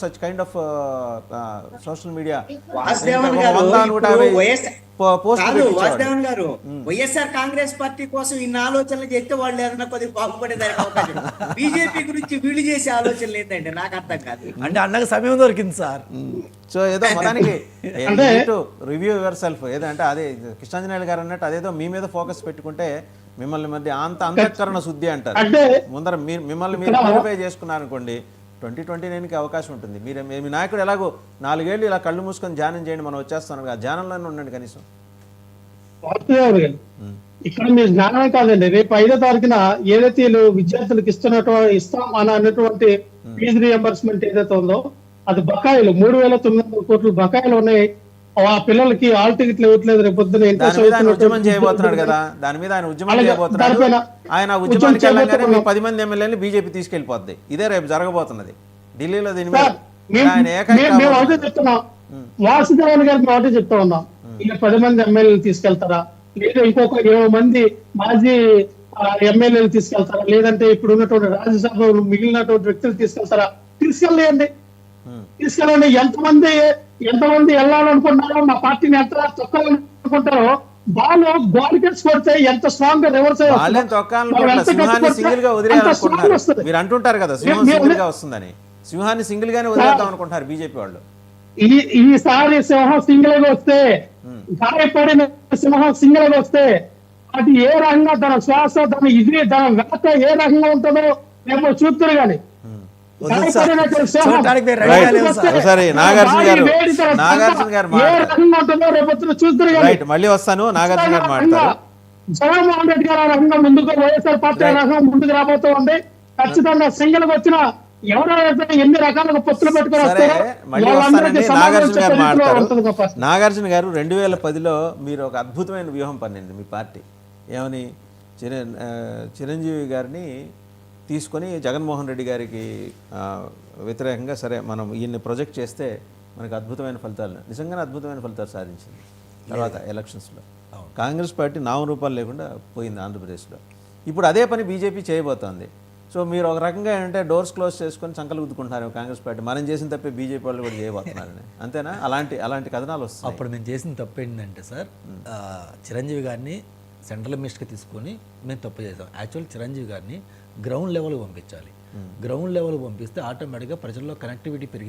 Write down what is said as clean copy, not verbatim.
such kind of social media Vasudevan గారు కాదు వాసుదేవన్ గారు వైఎస్ఆర్ కాంగ్రెస్ పార్టీ కోసం ఇన్ని ఆలోచనలు చేస్తే వాళ్ళు ఏదైనా కొద్దిగా బాగుపడేదానికి అవకాశం బీజేపీ గురించి వీళ్ళు చేసే ఆలోచనలు ఏంటంటే నాకు అర్థం కాదు. అంటే అన్నకు సమయం దొరికింది సార్. సో ఏదో మొత్తానికి రివ్యూ యువర్ సెల్ఫ్ ఏదంటే అదే కృష్ణాంజనేయులు గారు అన్నట్టు అదేదో మీ మీద ఫోకస్ పెట్టుకుంటే మిమ్మల్ని మధ్య అంతఃకరణ శుద్ధి అంటారు. ముందర మిమ్మల్ని మీరు క్వాలిఫై చేసుకున్నారనుకోండి 2029కి అవకాశం ఉంటుంది. మీరు మీ నాయకుడు ఎలాగో 4 ఏళ్ళు ఇలా కళ్ళు మూసుకొని ధ్యానం చేయండి, మనం వచ్చేస్తాను ఆ ధ్యానంలోనే ఉండండి కనీసం. ఇక్కడ మీరు జ్ఞానమే కాదండి, రేపు 5వ తారీఖున ఏదైతే విద్యార్థులకు ఇస్తాం అని అన్నటువంటి ఫీజు రియంబర్స్మెంట్ ఏదైతే ఉందో అది బకాయిలు 3,900 కోట్లు బకాయిలు ఉన్నాయి. ఆ పిల్లలకి ఆల్ టికెట్లు ఇవ్వట్లేదు. రేపు పొద్దున ఉద్యమం చేయబోతున్నాడు కదా, దాని మీద ఆయన ఉద్యమం చేయబోతున్నాడు. ఆయన ఉద్యమానికి వెళ్ళగానే మీ 10 మంది ఎమ్మెల్యేలు బీజేపీ తీసుకెళ్లిపోద్ది. ఇదే రేపు జరగబోతున్నది ఢిల్లీలో. దీని మీద చెప్తున్నాం, వాసుదేవన్ గారికి ఒకటే చెప్తా ఉన్నాం, ఇలా 10 మంది ఎమ్మెల్యేలు తీసుకెళ్తారా, లేదా ఇంకొక 20 మంది మాజీ ఎమ్మెల్యేలు తీసుకెళ్తారా, లేదంటే ఇప్పుడు ఉన్నటువంటి రాజ్యసభ మిగిలినటువంటి వ్యక్తులు తీసుకెళ్తారా? తీసుకెళ్ళండి. ఎంతమంది వెళ్ళాలనుకుంటున్నారో, మా పార్టీని ఎంత తొక్కాలనుకుంటారో వాళ్ళు బాలికల్స్ కొడితే ఎంత స్ట్రాంగ్ గా రివర్స్ మీరు అంటుంటారు కదా సింహం సింగిల్ గా వస్తుందని. సింహాన్ని సింగిల్ గానే వదిలేద్దాం అనుకుంటారు బీజేపీ వాళ్ళు. ఈసారి సింహం సింగిల్ గా వస్తే, గాయపడిన సింహం సింగిల్ గా వస్తే అది ఏ రకంగా తన శ్వాస తన వేట ఏ రకంగా ఉంటుందో రేపు చూస్తారు. కానీ నాగార్జున గారు మళ్ళీ వస్తాను. నాగార్జున గారు మాట్లాడతారు. జగన్మోహన్ రెడ్డి గారు ఆ రకంగా ముందుకు వైఎస్ఆర్ పార్టీ ఆ రకంగా ముందుకు రాబోతూ ఉంది. ఖచ్చితంగా సింగిల్ గా వచ్చిన ఎవరైతే ఎన్ని రకాలుగా పొత్తులు పెట్టుకుని నాగార్జున గారు 2010లో మీరు ఒక అద్భుతమైన వ్యూహం పన్నింది మీ పార్టీ. ఏమని చిరంజీవి గారిని తీసుకొని జగన్మోహన్ రెడ్డి గారికి వ్యతిరేకంగా సరే మనం ఈయన్ని ప్రొజెక్ట్ చేస్తే మనకు అద్భుతమైన ఫలితాలు, నిజంగానే అద్భుతమైన ఫలితాలు సాధించింది. తర్వాత ఎలక్షన్స్లో కాంగ్రెస్ పార్టీ నామరూపాలు లేకుండా పోయింది ఆంధ్రప్రదేశ్లో. ఇప్పుడు అదే పని బీజేపీ చేయబోతోంది. సో మీరు ఒక రకంగా ఏంటంటే డోర్స్ క్లోజ్ చేసుకొని సంకలు గుద్దుకుంటున్నారు కాంగ్రెస్ పార్టీ. మనం చేసిన తప్పే బీజేపీ వాళ్ళు కూడా చేయబోతున్నారని, అంతేనా? అలాంటి కథనాలు వస్తాయి. అప్పుడు మేము చేసిన తప్పు ఏంటంటే సార్, చిరంజీవి గారిని సెంట్రల్ మినిస్టర్కి తీసుకొని మేము తప్పు చేసాం. యాక్చువల్ చిరంజీవి గారిని గ్రౌండ్ లెవెల్కి పంపించాలి. గ్రౌండ్ లెవెల్కి పంపిస్తే ఆటోమేటిక్గా ప్రజల్లో కనెక్టివిటీ పెరిగింది.